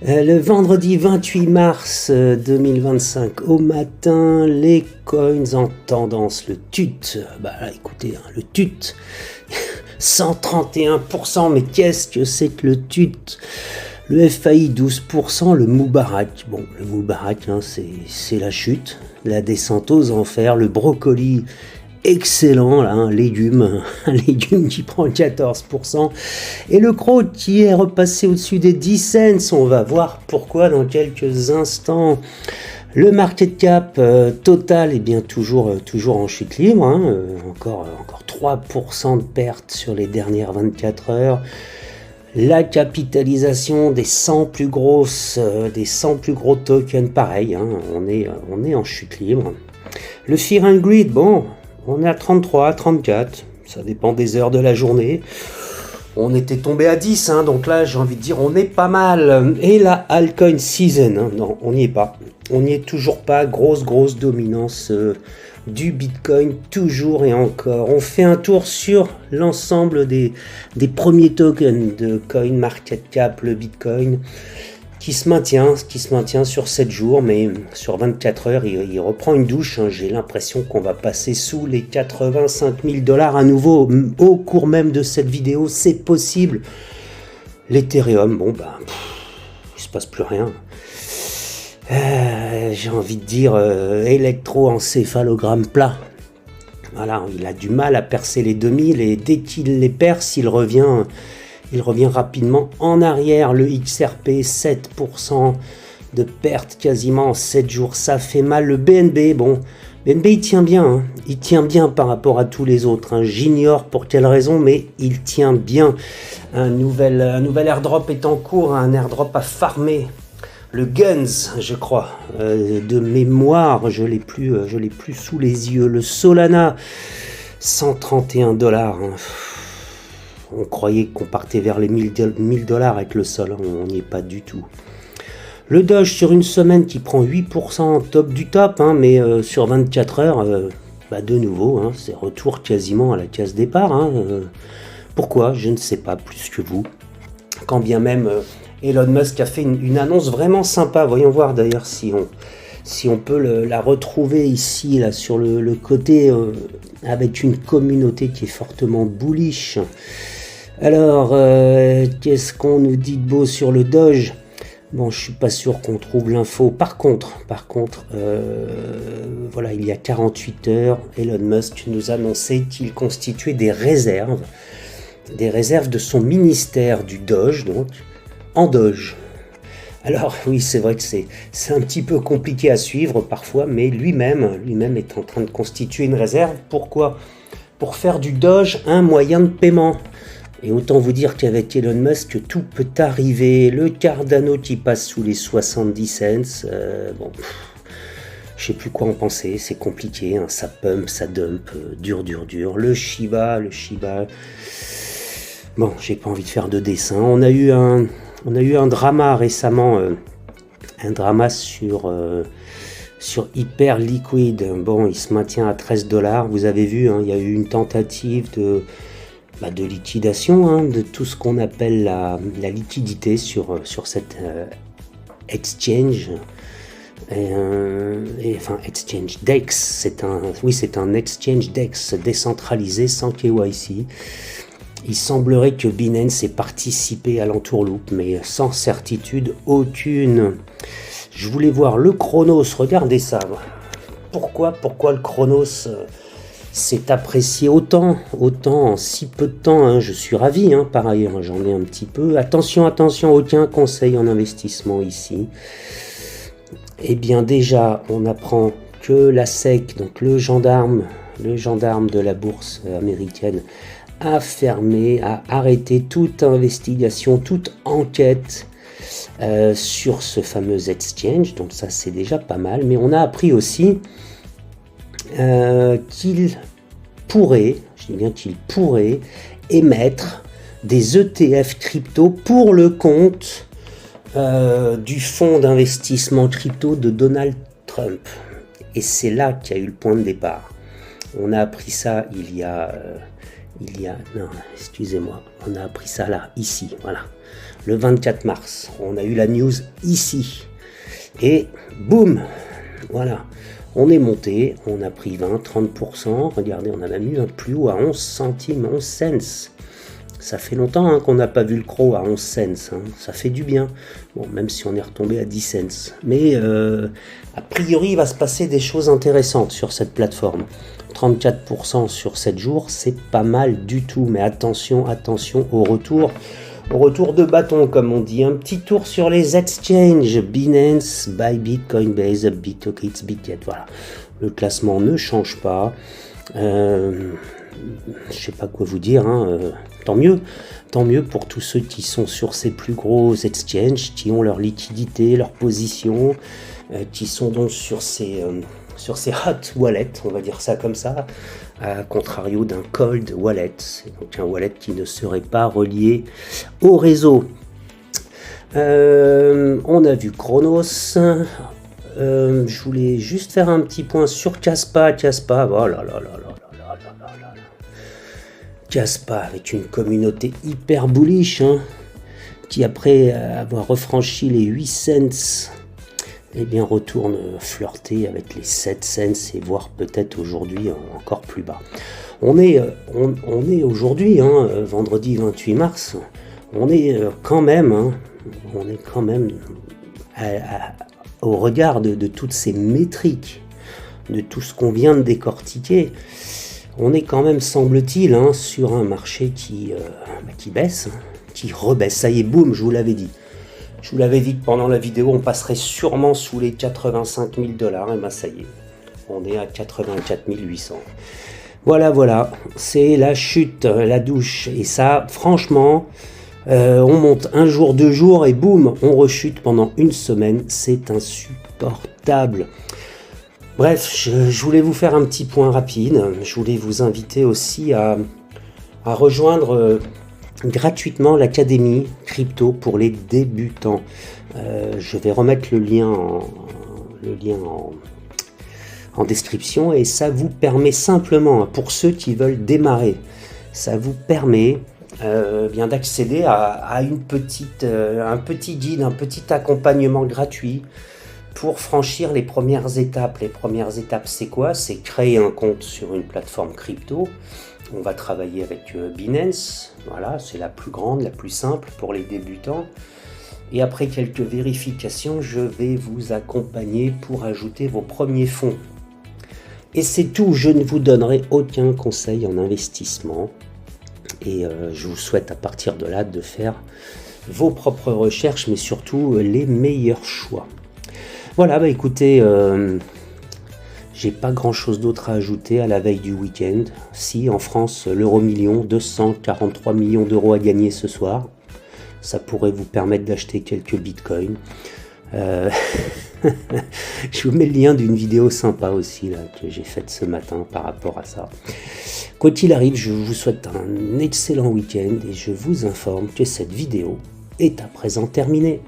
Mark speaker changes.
Speaker 1: Le vendredi 28 mars 2025 au matin, les coins en tendance, le TUT, écoutez, le TUT, 131%, mais qu'est-ce que c'est que le TUT? Le FAI 12%, le Moubarak, le Moubarak, c'est la chute, la descente aux enfers, le brocoli, excellent, là, un légume qui prend 14%, et le Crow qui est repassé au-dessus des 10 cents. On va voir pourquoi dans quelques instants. Le market cap total est bien toujours en chute libre, encore 3% de perte sur les dernières 24 heures. La capitalisation des 100 plus gros tokens, pareil, on est en chute libre. Le Fear and Greed, on est à 33, 34, ça dépend des heures de la journée. On était tombé à 10, donc là j'ai envie de dire on est pas mal. Et la altcoin season, non, on n'y est pas. On n'y est toujours pas, grosse dominance du Bitcoin, toujours et encore. On fait un tour sur l'ensemble des premiers tokens de CoinMarketCap, le Bitcoin, qui se maintient sur 7 jours, mais sur 24 heures, il reprend une douche. J'ai l'impression qu'on va passer sous les 85 000 $ à nouveau au cours même de cette vidéo. C'est possible. L'Ethereum, il se passe plus rien. J'ai envie de dire électroencéphalogramme plat. Voilà, il a du mal à percer les 2000 et dès qu'il les perce, il revient rapidement en arrière. Le XRP, 7% de perte quasiment en 7 jours, ça fait mal. Le BNB, BNB il tient bien, il tient bien par rapport à tous les autres. J'ignore pour quelle raison, mais il tient bien. Un nouvel airdrop est en cours, un airdrop à farmer. Le Guns, je crois, de mémoire, je l'ai plus sous les yeux. Le Solana, 131 $. On croyait qu'on partait vers les 1000 $ avec le sol, on n'y est pas du tout. Le Doge sur une semaine qui prend 8% top du top, mais sur 24 heures, de nouveau, c'est retour quasiment à la case départ. Pourquoi? Je ne sais pas plus que vous. Quand bien même Elon Musk a fait une annonce vraiment sympa. Voyons voir d'ailleurs si on peut la retrouver ici, là, sur le côté, avec une communauté qui est fortement bullish. Alors, qu'est-ce qu'on nous dit de beau sur le Doge? Je suis pas sûr qu'on trouve l'info. Par contre, il y a 48 heures, Elon Musk nous annonçait qu'il constituait des réserves de son ministère du Doge, donc, en Doge. Alors oui, c'est vrai que c'est un petit peu compliqué à suivre parfois, mais lui-même est en train de constituer une réserve. Pourquoi? Pour faire du Doge un moyen de paiement. Et autant vous dire qu'avec Elon Musk, tout peut arriver. Le Cardano qui passe sous les 70 cents, je sais plus quoi en penser, c'est compliqué, ça pump, ça dump, dur. Le Shiba, j'ai pas envie de faire de dessin. On a eu un drama récemment, un drama sur Hyperliquid. Il se maintient à 13 $. Vous avez vu, il y a eu une tentative de liquidation, de tout ce qu'on appelle la liquidité sur cette exchange. Exchange DEX, c'est un exchange DEX décentralisé sans KYC. Il semblerait que Binance ait participé à l'entourloupe, mais sans certitude aucune. Je voulais voir le Chronos, regardez ça. Pourquoi le Chronos s'est apprécié autant en si peu de temps, Je suis ravi, par ailleurs, j'en ai un petit peu. Attention, aucun conseil en investissement ici. Eh bien déjà, on apprend que la SEC, donc le gendarme de la bourse américaine, a arrêté toute investigation, toute enquête sur ce fameux exchange. Donc ça, c'est déjà pas mal. Mais on a appris aussi qu'il pourrait émettre des ETF crypto pour le compte du fonds d'investissement crypto de Donald Trump. Et c'est là qu'il y a eu le point de départ. On a appris ça on a appris ça là, ici, voilà. le 24 mars. On a eu la news ici. Et boum, voilà, on est monté, on a pris 20-30%. Regardez, on a même eu un plus haut à 11 centimes, 11 cents. Ça fait longtemps qu'on n'a pas vu le croc à 11 cents, ça fait du bien. Bon, même si on est retombé à 10 cents. Mais a priori, il va se passer des choses intéressantes sur cette plateforme. 34% sur 7 jours, c'est pas mal du tout. Mais attention, attention au retour de bâton, comme on dit. Un petit tour sur les exchanges. Binance, Bybit, Coinbase, BitOkits, Bitget. Voilà. Le classement ne change pas. Je sais pas quoi vous dire, tant mieux pour tous ceux qui sont sur ces plus gros exchanges, qui ont leur liquidité, leur position, qui sont donc sur ces hot wallets, on va dire ça comme ça, à contrario d'un cold wallet, c'est donc un wallet qui ne serait pas relié au réseau. On a vu Chronos. Je voulais juste faire un petit point sur Kaspa, oh là là là là. Kaspa avec une communauté hyper bullish, qui après avoir refranchi les 8 cents, eh bien retourne flirter avec les 7 cents et voire peut-être aujourd'hui encore plus bas. On est aujourd'hui, vendredi 28 mars, on est quand même au regard de toutes ces métriques, de tout ce qu'on vient de décortiquer. On est quand même, semble-t-il, sur un marché qui baisse, qui rebaisse. Ça y est, boum, je vous l'avais dit. Je vous l'avais dit que pendant la vidéo, on passerait sûrement sous les 85 000 $. Et ben ça y est, on est à 84 800. Voilà, c'est la chute, la douche. Et ça, franchement, on monte un jour, 2 jours, et boum, on rechute pendant une semaine. C'est insupportable. Bref, je voulais vous faire un petit point rapide. Je voulais vous inviter aussi à rejoindre gratuitement l'académie crypto pour les débutants. Je vais remettre le lien en description, et ça vous permet simplement, pour ceux qui veulent démarrer, ça vous permet bien d'accéder à un petit guide, un petit accompagnement gratuit pour franchir les premières étapes. Les premières étapes, c'est quoi? C'est créer un compte sur une plateforme crypto. On va travailler avec Binance. Voilà, c'est la plus grande, la plus simple pour les débutants. Et après quelques vérifications, je vais vous accompagner pour ajouter vos premiers fonds. Et c'est tout, je ne vous donnerai aucun conseil en investissement. Et je vous souhaite à partir de là de faire vos propres recherches, mais surtout les meilleurs choix. Voilà, écoutez, j'ai pas grand chose d'autre à ajouter à la veille du week-end. Si en France, l'euro million, 243 millions d'euros à gagner ce soir, ça pourrait vous permettre d'acheter quelques bitcoins. Je vous mets le lien d'une vidéo sympa aussi là, que j'ai faite ce matin par rapport à ça. Quoi qu'il arrive, je vous souhaite un excellent week-end et je vous informe que cette vidéo est à présent terminée.